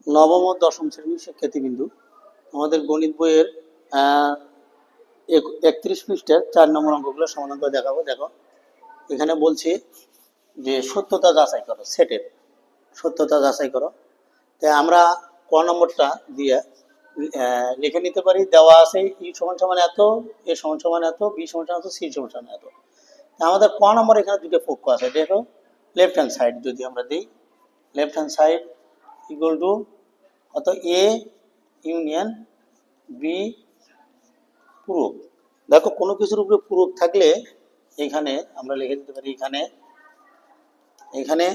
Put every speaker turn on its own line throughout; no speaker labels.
নবম ও দশম শ্রেণীর শিক্ষার্থীবৃন্দু, আমাদের গণিত বইয়ের 31 পৃষ্ঠার 4 নম্বর অঙ্কগুলো সমাধান করে দেখাবো। দেখো, এখানে বলছি যে সত্যতা যাচাই করো, সেটের সত্যতা যাচাই করো। তাই আমরা ক নম্বরটা দিয়ে লিখে নিতে পারি। দেওয়া আছে ই সমান সমান এত, এ সমান সমান এত, বি সমান সমান এত, সি সমান সমান এত। আমাদের ক নম্বর এখানে দুটো পক্ষ আছে। দেখো, লেফট হ্যান্ড সাইড যদি আমরা দিই, left hand side equal to অত এ ইউনিয়ন বি পূরক। দেখো, কোনো কিছুর উপরে পূরক থাকলে এখানে আমরা লিখে দিতে পারি, এখানে এখানে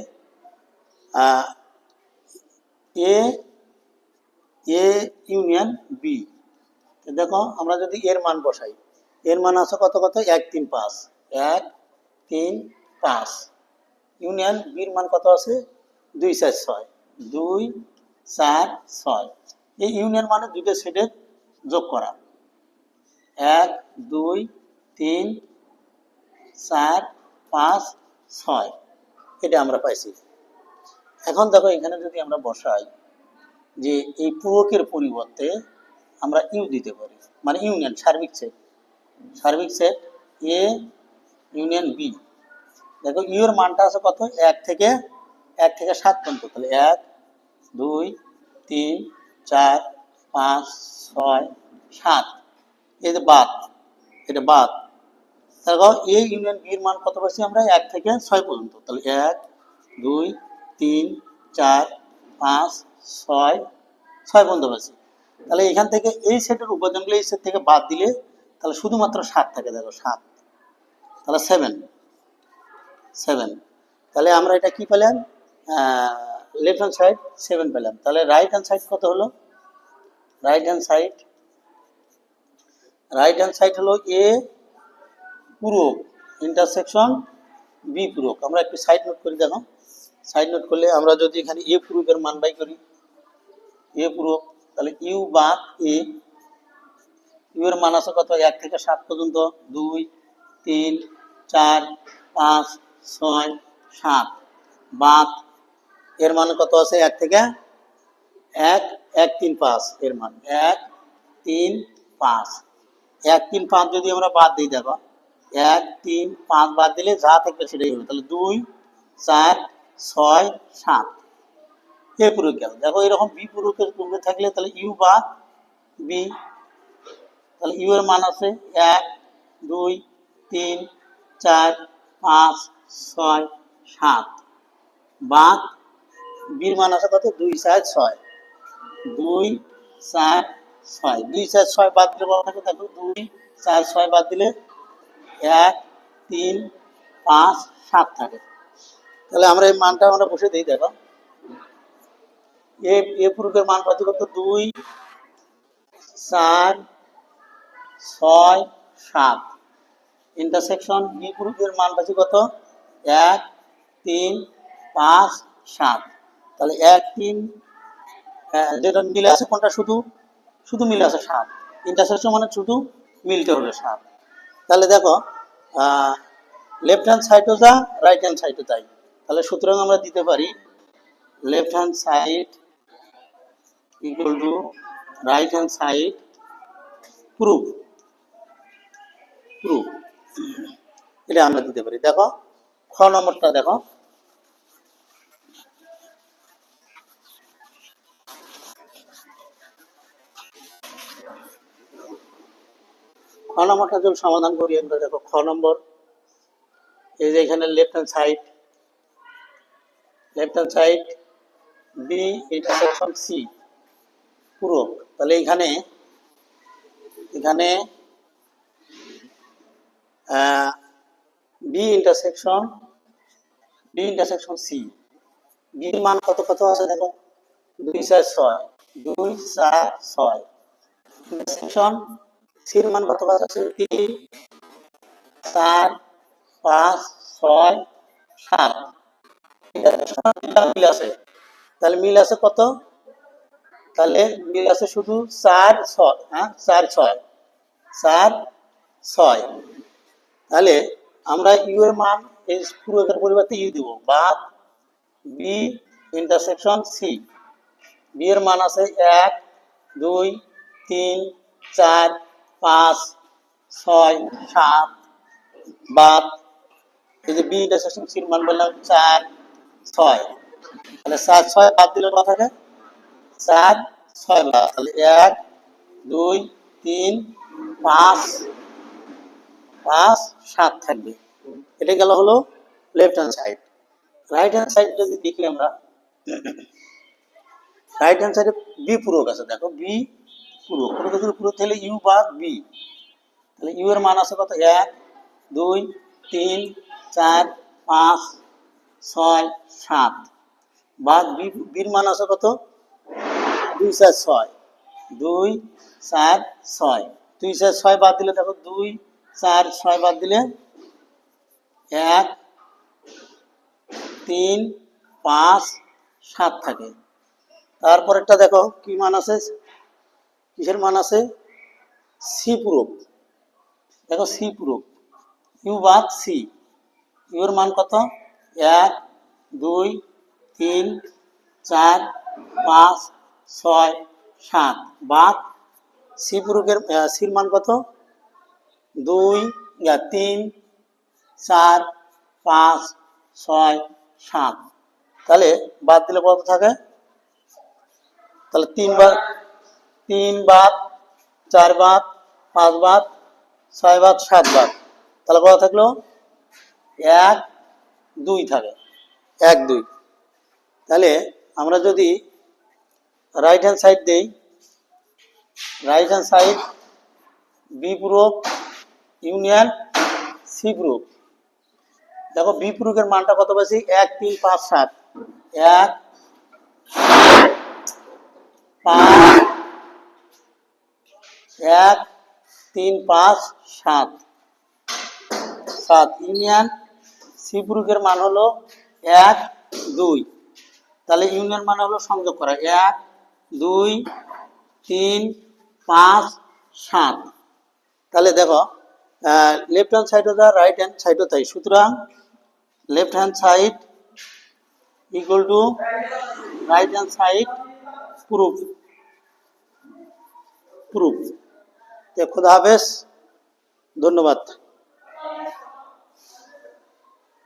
এ এ ইউনিয়ন বি। দেখো, আমরা যদি এর মান বসাই, এর মান আছে কত কত 1 3 5, 1 3 5। ইউনিয়ন বির মান কত আছে 2 4 6, 2 4 6। এই ইউনিয়ন মানে দুটো সেটের যোগ করা, 1 2 3 4 5 6, এটা আমরা পাইছি। এখন দেখো, এখানে যদি আমরা বসাই যে এই পূরকের পরিবর্তে আমরা ইউ দিতে পারি, মানে ইউনিয়ন সার্বিক সেট এ ইউনিয়ন বি। দেখো, ইউ এর মানটা আছে কত 1 থেকে 7 পর্যন্ত। তাহলে 1 2 3 4 5 6 7, এই যে বাদ, এটা বাদ। দেখো, এ ইউনিয়ন বি এর মান কত পাচ্ছি আমরা 1 থেকে 6 পর্যন্ত। তাহলে 1 2 3 4 5 6 6 পর্যন্ত পাচ্ছি। তাহলে এখান থেকে এই সেটের উপাদানগুলো এই সেট থেকে বাদ দিলে তাহলে শুধুমাত্র 7 থাকে। দেখো 7, তাহলে 7। তাহলে আমরা এটা কি পেলাম, লেফট হ্যান্ড সাইড 7 পেলাম। তাহলে রাইট হ্যান্ড সাইড কত হলো, রাইট হ্যান্ড সাইড হলো এ পূরক ইন্টারসেকশন বি পূরক। আমরা একটু সাইড নোট করি। দেখো, সাইড নোট করলে আমরা যদি এখানে এ পূরকের মান বাই করি, এ পূরক, তাহলে ইউ বা এ, ইউ এর মান আছে কত 1 থেকে 7 পর্যন্ত, 2 3 4 5 6 7, বাদ এর মান কত আছে 1 থেকে 1 1 3 5, এর মান 1 3 5। 1 3 5 যদি আমরা বাদ দিই, দেখো 1 3 5 বাদ দিলে যা থাকবে সেটাই হবে। তাহলে 2 4 6 7, এ পূরক গেল। দেখো, এরকম বি পূরকের পূর্বে থাকলে তাহলে ইউ বা বি, তাহলে ইউ এর মান আছে 1 2 3 4 5 6 7, বাদ বির মান আছে কত 2 4 6, 2 4 6, 2 4 6 বাদ দিলে কত থাকে, দেখো 2 4 6 বাদ দিলে 1 3 5 7 থাকে। তাহলে আমরা এই মানটা আমরা বসে দিই। দেখো, এ পূরকের মান পাচ্ছি কত 2 4 6 7, ইন্টারসেকশন বি পূরকের মান পাচ্ছি কত 1 3 5 7। তাহলে 1 3, যেটা মিলে আছে কোনটা, শুধু মিলে আছে 7, ইন্টারসেকশন মানে শুধু মিলতে হবে 7। তাহলে দেখো, লেফট হ্যান্ড সাইডও যা, রাইট হ্যান্ড সাইডও তাই। তাহলে সুতরাং আমরা দিতে পারি left hand side equal to right hand side proof, এটা আমরা দিতে পারি। দেখো, খ নম্বরটা দেখো, খ নম্বরটা যদি সমাধান করি আমরা, দেখো খ নম্বর, এই যে এখানে left hand side B intersection C পূরক। তাহলে এখানে বি ইন্টারসেকশন সি, বির মান কত কত আছে, দেখো 2 4 6, 2 4 6, ইন্টারসেকশন সির মান কত কত আছে 3 4 5 6 7, মিল আছে। তাহলে মিল আছে কত, তাহলে মিল আছে শুধু 4 6, হ্যাঁ 4 6 4 6। তাহলে আমরা ইউ এর মান এই পূরকের পরিবর্তে ইউ দিব, বা বি ইন্টারসেকশন সি। বি এর মান আছে 1 2 3 4 5 6 7 বাদ এই যে বি ইন্টারসেকশন সির মান বললাম 4 6 তাহলে 4 6 বাদ দিলে কত থাকে 4 6 বাদ তাহলে 1 2 3 5 5 7 থাকবে। এটা গেল হলো left hand side. Right hand side যদি দেখি আমরা রাইট হ্যান্ড সাইডে বি পূরক আছে, দেখো বি পূরক, কোনো কিছুর পূরক থাকলে ইউ বাদ বি, তাহলে ইউ এর মান আছে কত 1 2 3 4 5 6 7 বাদ বি, বির মান আছে কত 2 4 6 2 4 6 2 4 6 বাদ দিলে দেখো 2 4 6 বাদ দিলে 1 3 5 7 থাকে। তারপরেরটা দেখো কি মান আছে, কিসের মান আছে সি পূরক, দেখো সি পূরক ইউ বাদ সি, ইউ এর মান কত 1 2 3 4 5 6 7 বাদ সি পূরকের সির মান কত 2 3 4 5 6 7, তাহলে বাদ দিলে কত থাকে, তাহলে 3 বাদ 4 বাদ 5 বাদ 6 বাদ 7 বাদ, তাহলে কত থাকলো 1 2 থাকে 1 2। তাহলে আমরা যদি রাইট হ্যান্ড সাইড দেই, রাইট হ্যান্ড সাইড বি পূরক ইউনিয়ন সি পূরক, দেখো বি পূরকের মানটা কত পাচ্ছি 1 3 5 7 1 5 1 3 5 7 7 ইউনিয়ন সি পূরকের মান হলো 1 2, তাহলে ইউনিয়ন মানে হলো সংযোগ করা 1 2 3 5 7, তাহলে দেখো লেফট হ্যান্ড সাইড যা রাইট হ্যান্ড সাইডও তাই, সুতরাং left hand side equal to right hand side proof proof. খোদা হাফেজ, ধন্যবাদ।